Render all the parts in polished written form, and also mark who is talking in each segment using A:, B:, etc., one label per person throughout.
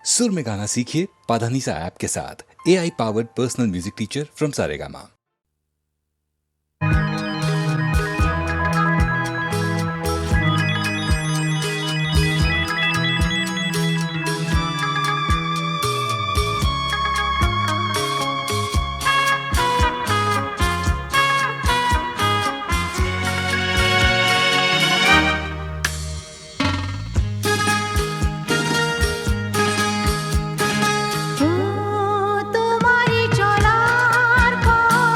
A: सुर में गाना सीखिए पाधानीसा ऐप के साथ। AI powered personal music teacher from Saregama.
B: তোমারি চলার পথ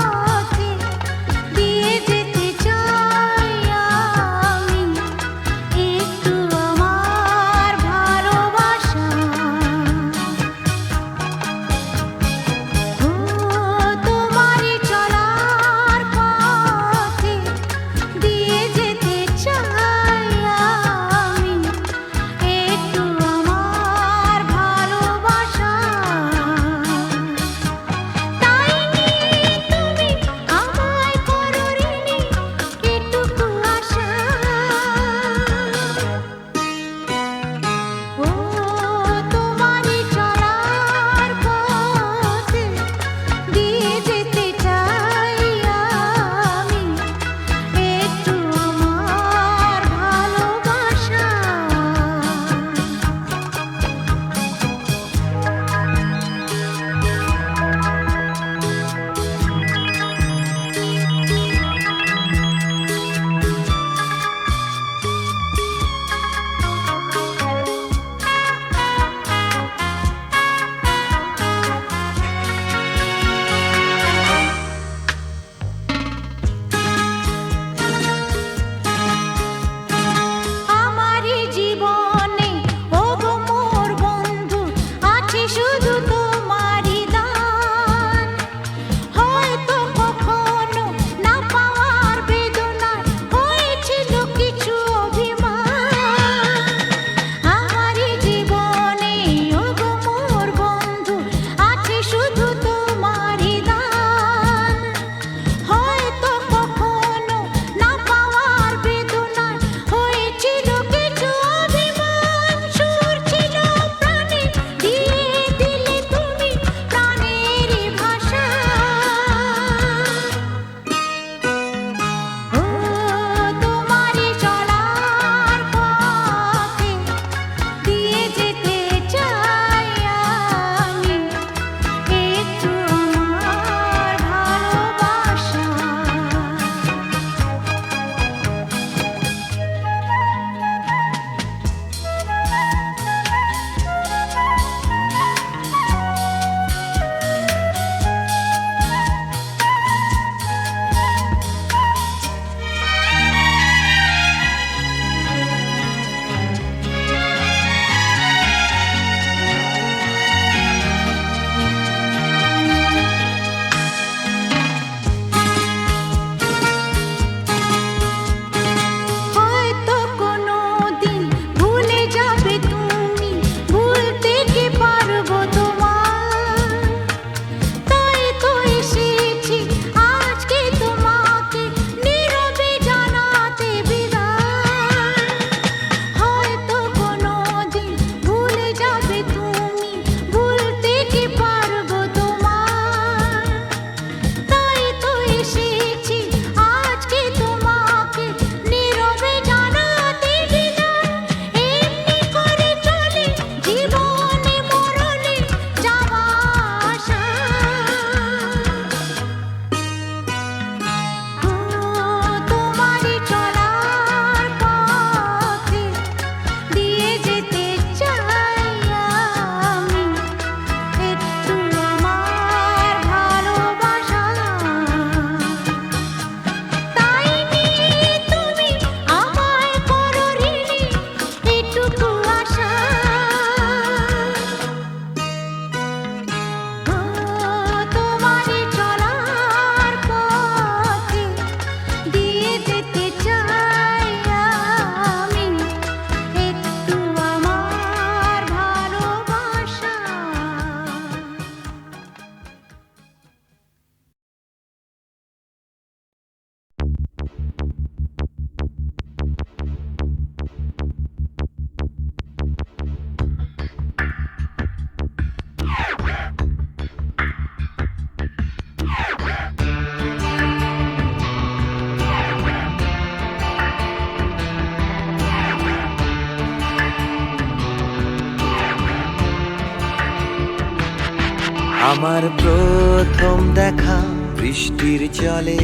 B: আমার প্রথম দেখা বৃষ্টির জলে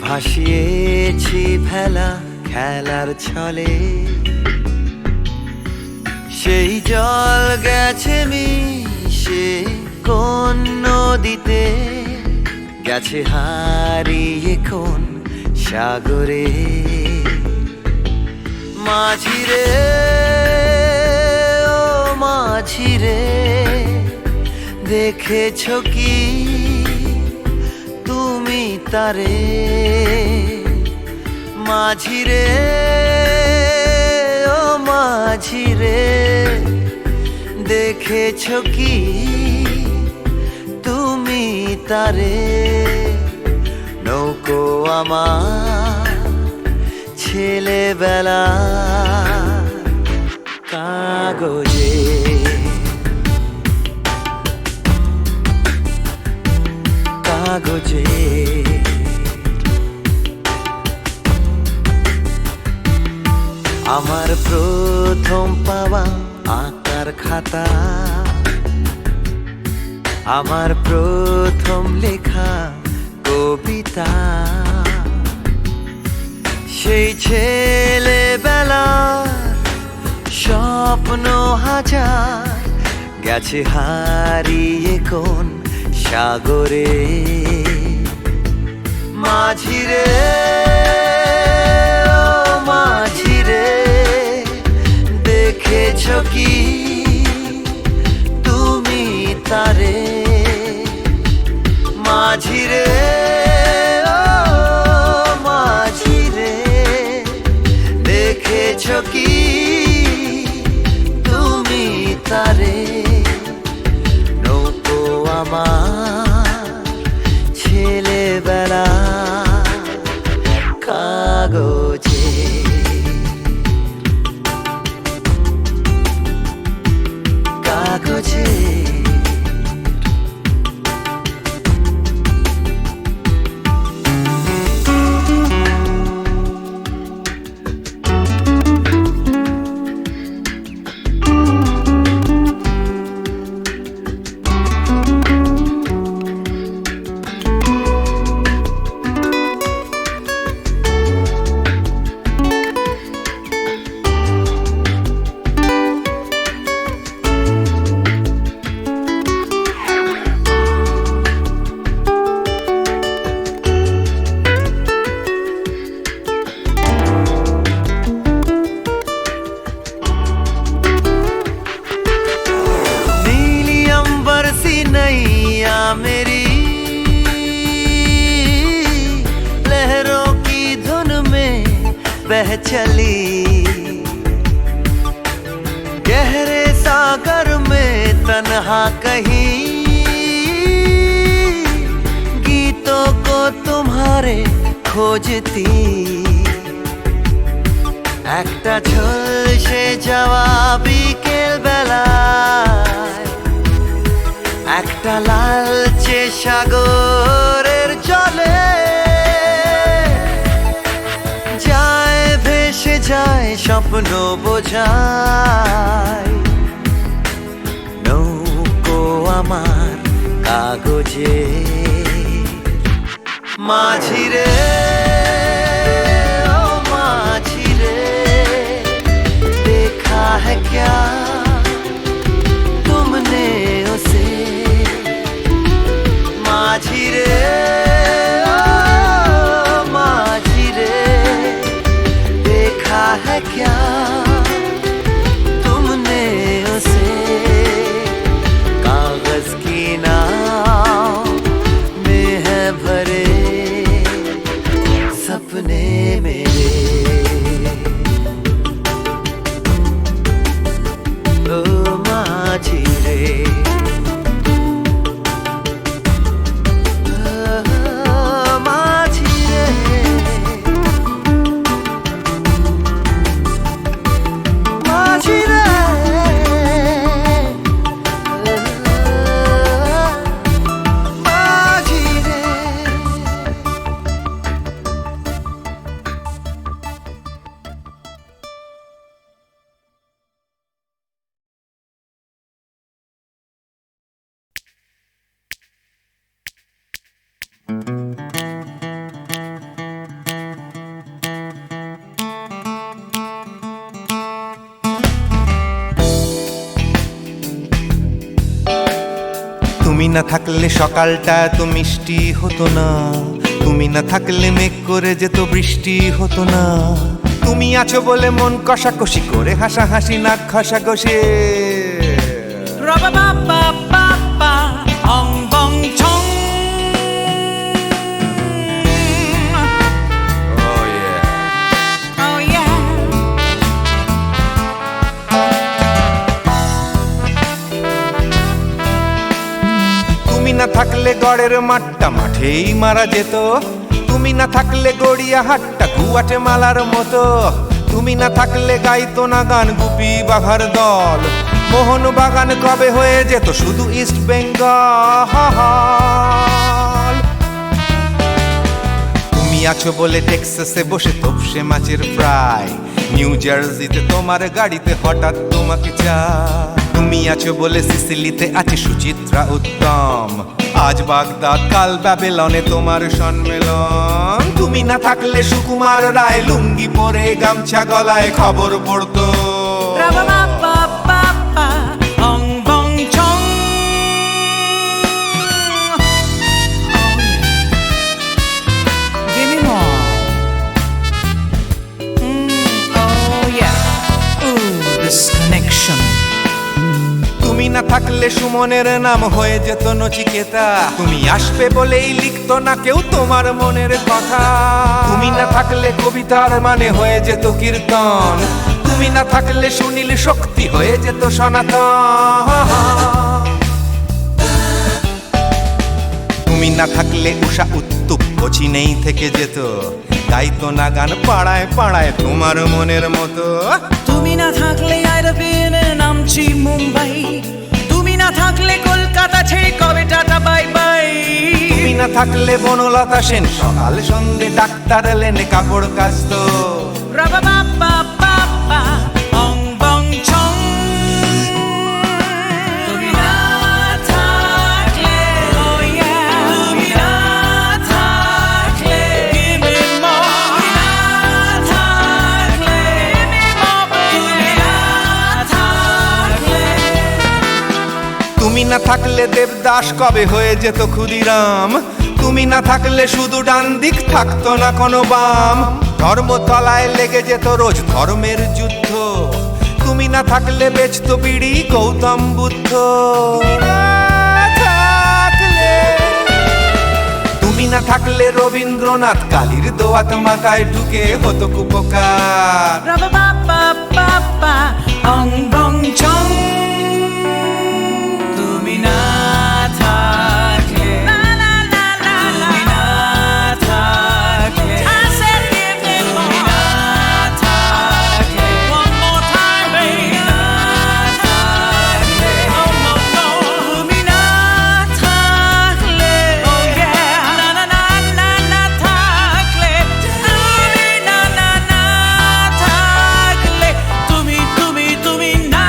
B: ভাসিয়েছি ভেলা খেলার ছলে, সেই জল গেছে মিশে কোন নদীতে, গেছে হারিয়ে কোন সাগরে। মাঝিরে ও মাঝিরে, দেখেছো কি তুমি তারে? মাঝিরে ও মাঝিরে, দেখেছো কি তুমি তারে? নৌকো আমার ছেলেবেলা কাগজে, কাগজে। আমার প্রথম পাওয়া আঁকার খাতা, আমার প্রথম লেখা কবিতা, সেই ছেলেবেলা স্বপ্ন হাজার, গেছে হারিয়ে কোন সাগরে। মাঝিরে ও মাঝিরে, দেখেছো কি তুমি তারে? মাঝিরে ও মাঝিরে, দেখেছো কি তুমি তারে? নৌকো আমার ছেলেবেলা কাগজে, কাগজে। नैया मेरी लहरों की धुन में बह चली, गहरे सागर में तन्हा कहीं गीतों को तुम्हारे खोजती। একটা ঝলসে যাওয়া বিকেল বেলায়, একটা লালচে সাগরের জলে যায় ভেসে যায় স্বপ্ন বোঝায়। নৌকো আমার কাগজে, মাঝিরে ও মাঝিরে, देखा है क्या तुमने उसे? माझिरे ओ माझिरे, देखा है क्या तुमने उसे? कागज की नाव
C: তুমি না থাকলে সকালটা এত মিষ্টি হতো না, তুমি না থাকলে মেঘ করে যেত বৃষ্টি হতো না। তুমি আছো বলে মন কষাকষি করে হাসাহাসি নাক ঘষাঘষি।
D: Ra-ba-ba-ba-ba-ba, ong bong chong.
C: Oh yeah.
D: Oh yeah.
C: তুমি না থাকলে গড়ের মাঠটা মাঠেই মারা যেত, তুমি না থাকলে গড়িয়া হাটটা গুয়াটে মালার মতো। তুমি না থাকলে গাইতো না গান গুপি বাঘার দল, মোহন বাগান কবে হয়ে যেত শুধু ইস্ট বেঙ্গল। তুমি আছো বলে টেক্সাসে বসে তপসে মাছের ফ্রাই, নিউ জার্সিতে তোমার গাড়িতে হঠাৎ তোমাকে চাই। তুমি আছো বলে সিসিলিতে আছে সুচিত্রা উত্তম, আজ বাগদাদ কাল ব্যাবিলনে তোমার সম্মেলন। তুমি না থাকলে সুকুমার রায় লুঙ্গি পরে গামছা গলায় খবর পড়তো।
D: Ra-ba-ba-ba-ba-ba, ong bong chong. Give me more. Oh yeah. Ooh, this connection.
C: তুমি না থাকলে সুমনের নাম হয়ে যেত নচিকেতা, তুমি আসবে বলেই লিখতো না কেউ তোমার মনের কথা। তুমি না থাকলে কবিতার মানে হয়ে যেত কীর্তন, তুমি না থাকলে সুনীল শক্তি হয়ে যেত সনাতন। তুমি না থাকলে উষা উত্তুপ কোচিনেই থেকে যেত, গাইতো না গান পাড়ায় পাড়ায় তোমার মনের মতো।
D: তুমি না থাকলে আইরবিনে নামছি মুম্বাই, তুমি না থাকলে কলকাতা ছেড়ে কবে টাটা বাই বাই।
C: তুমি না থাকলে বনলতা সেন সকাল সন্ধে ডাক্তার লেনে কাপড় কাচতো।
D: Ra-ba-ba-ba-ba-ba, ong bong chong. তুমি না থাকলে, oh yeah. তুমি না থাকলে, give me more. তুমি না থাকলে, give me more. তুমি না থাকলে.
C: তুমি না থাকলে দেবদাস কবে হয়ে যেত ক্ষুদিরাম, তুমি না থাকলে শুধু ডান দিক থাকতো না কোনো বাম। ধর্মতলায় লেগে যেত রোজ ধর্মের যুদ্ধ, তুমি না থাকলে বেচতো বিড়ি গৌতম বুদ্ধ। তুমি না থাকলে রবীন্দ্রনাথ কালীর দোয়াত মাথায় ঢুকে হতো কুপকার।
D: Ra-ba-ba-ba-ba-ba, ong bong chong. তুমি না থাকলে, la la la la, তুমি না থাকলে, I said give me more. তুমি না থাকলে, one more time baby. তুমি না থাকলে, oh no no. তুমি না থাকলে, oh yeah. না না না না না থাকলে, তুমি না না না থাকলে, তুমি না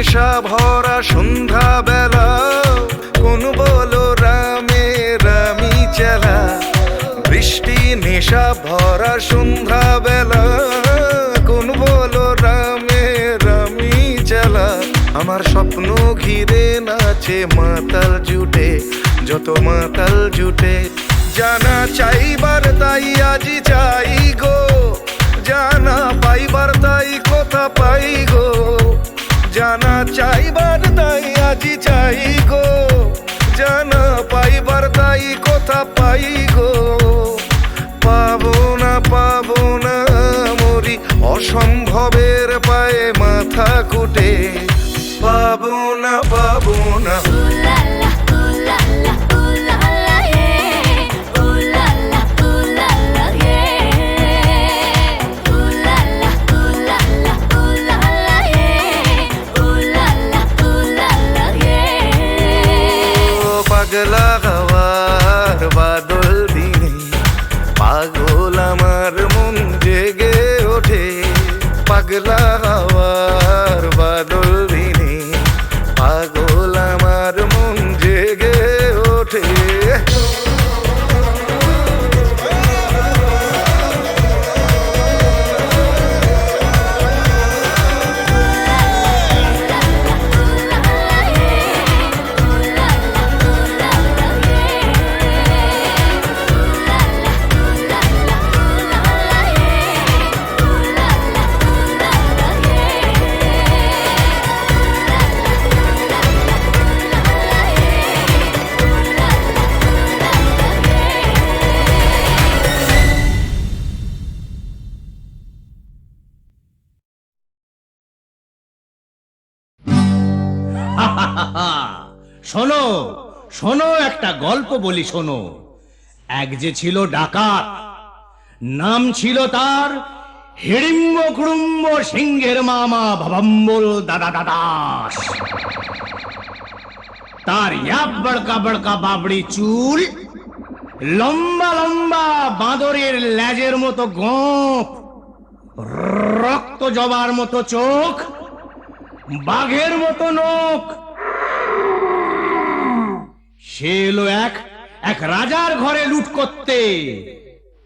C: নেশা ভরা সন্ধ্যা বেলা কোন বলো রামে রামি চালা বৃষ্টি নেশা ভরা সন্ধ্যা বেলা কোন বলো রামে রামি চালা আমার স্বপ্ন ঘিরে নাচে মাতাল জুটে যত মাতাল জুটে জানা চাইবার তাই আজি চাই গো জানা পাইবার তাই কথা পাই গো জানা চাইবার তাই আজি চাই গো জানা পাইবার তাই কথা পাই গো পাবো না মরি অসম্ভবের পায়ে মাথা কুটে পাবো না পাগলা হওয়ার বাদল দিনে পাগল আমার মন জেগে ওঠে পাগলা হওয়ার বাদল দিনে পাগল আমার মন জেগে ওঠে
E: শোনো শোনো একটা গল্প বলি শোনো এক যে ছিল ডাকাত নাম ছিল তার হিড়িম্ব কুড়ুম্ব সিংহের মামা ভবম্বল দাদা দাদাস তার ইয়াব বড়কা বড়কা বাবড়ি চুল লম্বা লম্বা বাঁদরের লেজের মতো গোঁফ রক্ত জবার মতো চোখ বাঘের মতো নখ সে এলো এক রাজার ঘরে লুট করতে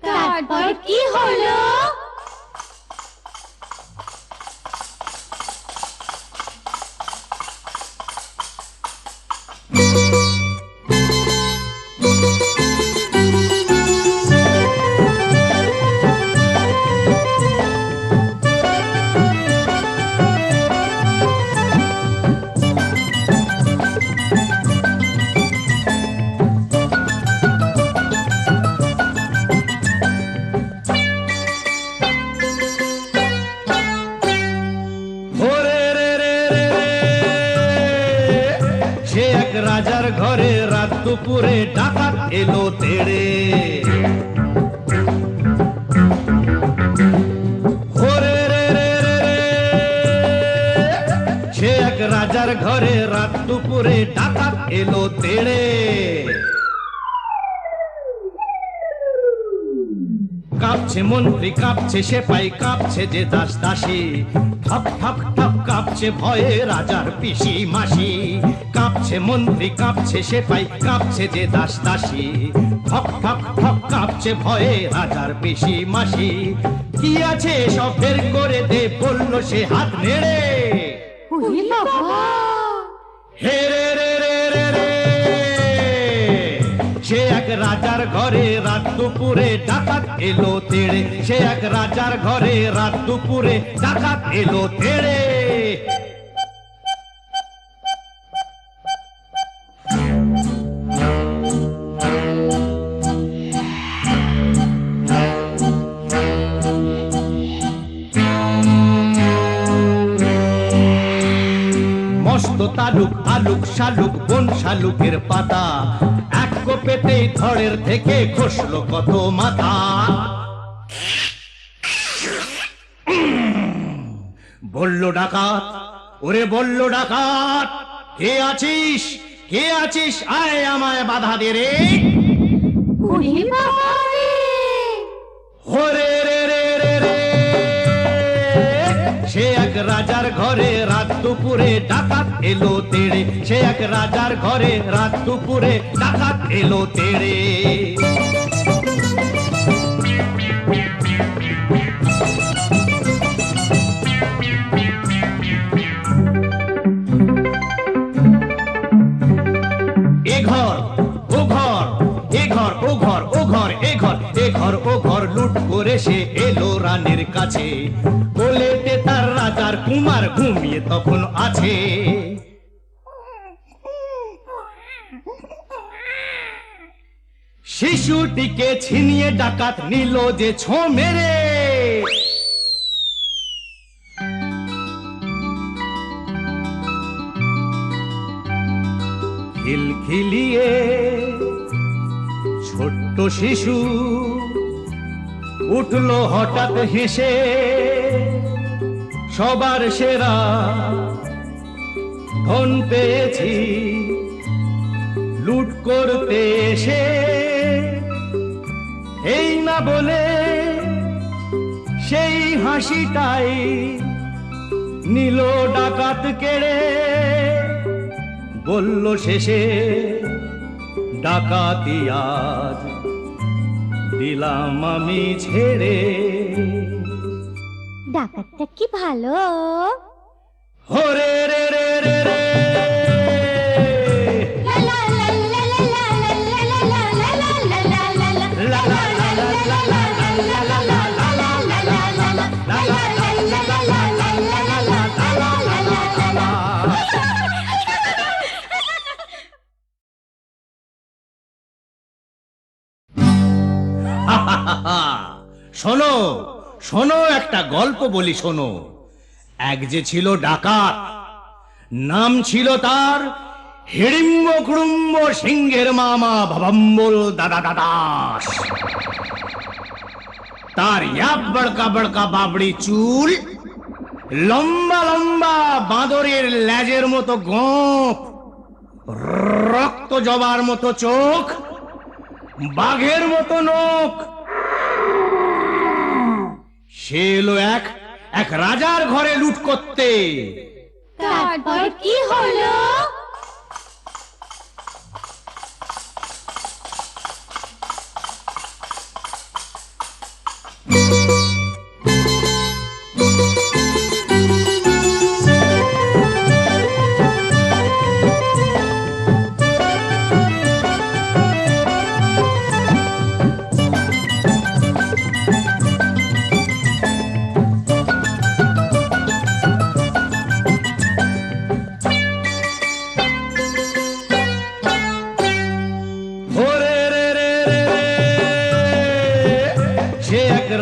F: তারপর কি হলো?
E: রাজার ঘরে রাত দুপুরে ডাকাত এলো তেড়ে সে এক রাজার ঘরে রাত দুপুরে ডাকাত এলো তেড়ে কাঁপছে মন্ত্রী কাঁপছে সেপাই কাঁপছে যে দাস দাসী ঠক ঠক ঠক কাঁপছে ভয়ে রাজার পিসি মাসি কাঁপছে মন্ত্রী কাঁপছে সেপাই কাঁপছে যে দাস দাসী ঠক ঠক ঠক কাঁপছে ভয়ে রাজার পিসি মাসি কি আছে সব বের করে দে বলল সে হাত নেড়ে
F: ওরে বাবা!
E: হে রে রে রে রে রে সে এক রাজার ঘরে রাত দুপুরে ডাকাত এলো তেড়ে সে এক রাজার ঘরে রাত দুপুরে ডাকাত এলো তেড়ে মস্ত তালুক আলুক শালুক বন শালুকের পাতা এক কোপেতে ধড়ের থেকে খসলো কত মাথা বলল ডাকাত ওরে বলল ডাকাত কে আছিস আয় আমায় বাধা দে রে
F: ওরে বাবা রে!
E: ওরে রে রে রে রে সে এক রাজার ঘরে রাত দুপুরে ডাকাত এলো তেড়ে, সে এক রাজার ঘরে রাত দুপুরে ডাকাত এলো তেড়ে। এ ঘর ও ঘর, এ ঘর ও ঘর, ও ঘর এ ঘর, এ ঘর ও ঘর লুট করে সে এলো রানীর কাছে। কোলেতে তার রাজার কুমার ঘুমিয়ে তখন আছে। শিশুটিকে ছিনিয়ে ডাকাত নিল যে ছো মেরে। খিলখিলিয়ে ছোট্ট শিশু উঠলো হঠাৎ হেসে, সবার সেরা ধন পেয়েছি লুট করতে এসে। এই না বলে সেই হাসিটাই নিল ডাকাত কেড়ে। বলল শেষে ডাকাতি আজ দিলাম আমি ছেড়ে।
F: ডাকাতটা কি ভালো।
E: হরে রে রে রে রে
F: লা লা লা লা লা লা লা লা লা লা লা লা লা লা লা
E: শোনো শোনো, একটা গল্প বলি শোনো। এক যে ছিল ডাকাত, নাম ছিল তার হিড়িম্ব কুড়ুম্ব সিংহের মামা ভবম্বল দাদা দাদাস। তার ইয়াব বড়কা বড়কা বাবড়ি চুল, লম্বা লম্বা বাঁদরের লেজের মতো গোঁফ, রক্ত জবার মতো চোখ, বাঘের মতো নখ। সে এলো এক রাজার ঘরে লুট করতে।
F: তারপর কি হলো?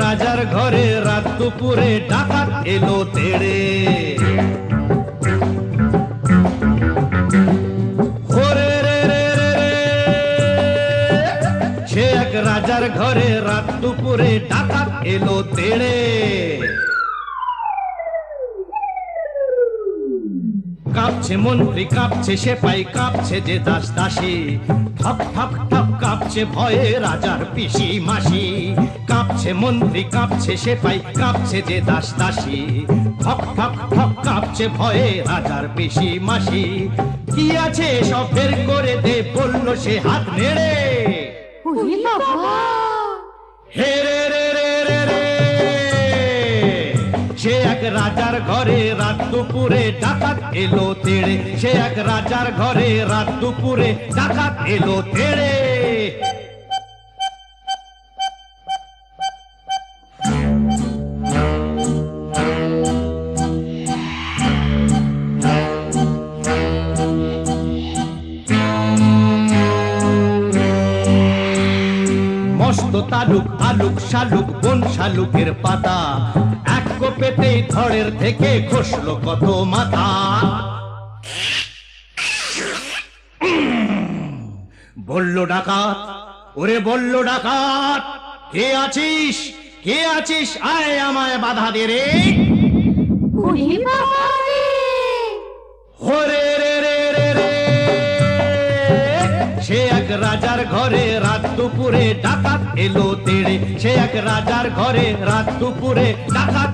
E: রাজার ঘরে রাত দুপুরে ডাকাত এলো তেড়ে। ওরে রে রে রে রে, সে এক রাজার ঘরে রাত দুপুরে ডাকাত এলো তেড়ে। কাঁপছে মন্ত্রী, কাঁপছে সেপাই, কাঁপছে যে দাস দাসী। ঠক ঠক ঠক কাঁপছে ভয়ে রাজার পিসি মাসি। কাঁপছে মন্ত্রী, কাঁপছে সেপাই, কাঁপছে যে দাস দাসী। ঠক ঠক ঠক কাঁপছে ভয়ে রাজার পিসি মাসি। কি আছে সব বের করে দে, বলল সে হাত নেড়ে।
F: ওরে বাবা!
E: হে রে রে রে রে রে, সে এক রাজার ঘরে রাত দুপুরে ডাকাত এলো তেড়ে। সে এক রাজার ঘরে রাত দুপুরে ডাকাত এলো তেড়ে। মস্ত তালুক আলুক শালুক বন শালুকের পাতা, এক কোপেতেই ধড়ের থেকে খসলো কত মাথা। বলল ডাকাত, ওরে বলল ডাকাত, কে আছিস কে আছিস, আয় আমায় বাধা দে রে।
F: ওরে বাবা রে!
E: ওরে রে রে রে রে, সে এক রাজার ঘরে রাত দুপুরে ডাকাত এলো তেড়ে। সে এক রাজার ঘরে রাত দুপুরে ডাকাত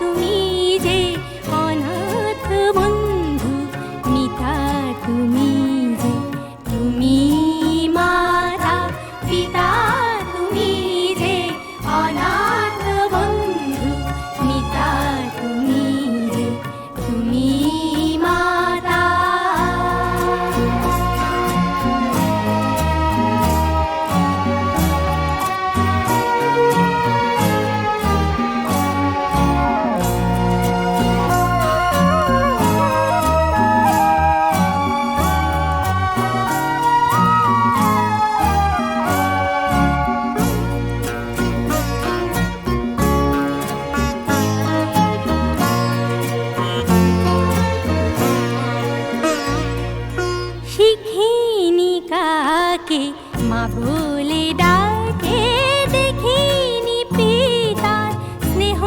F: তুমি যে অনাথ বন্ধু মিতা তুমি যে তুমি মাতা পিতা তুমি যে অনাথ বন্ধু মিতা তুমি যে তুমি মাতা শিখিনি কাকে মা বলে ডাকে দেখিনি পিতার স্নেহ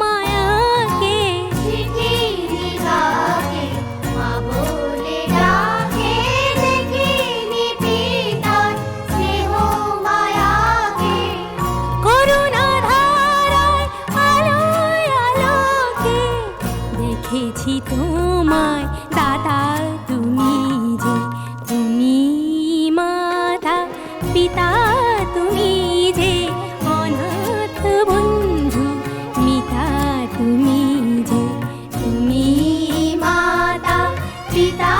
F: মায়াকে শিখিনি কাকে মা বলে ডাকে দেখিনি পিতার স্নেহ মায়াকে করুণা ধারায় আলোয় আলোকে দেখেছি তোমায় দাদা তুমি যে তুমি মাতা পিতা তুমি যে অনাথ বন্ধু মিতা তুমি যে তুমি মাতা পিতা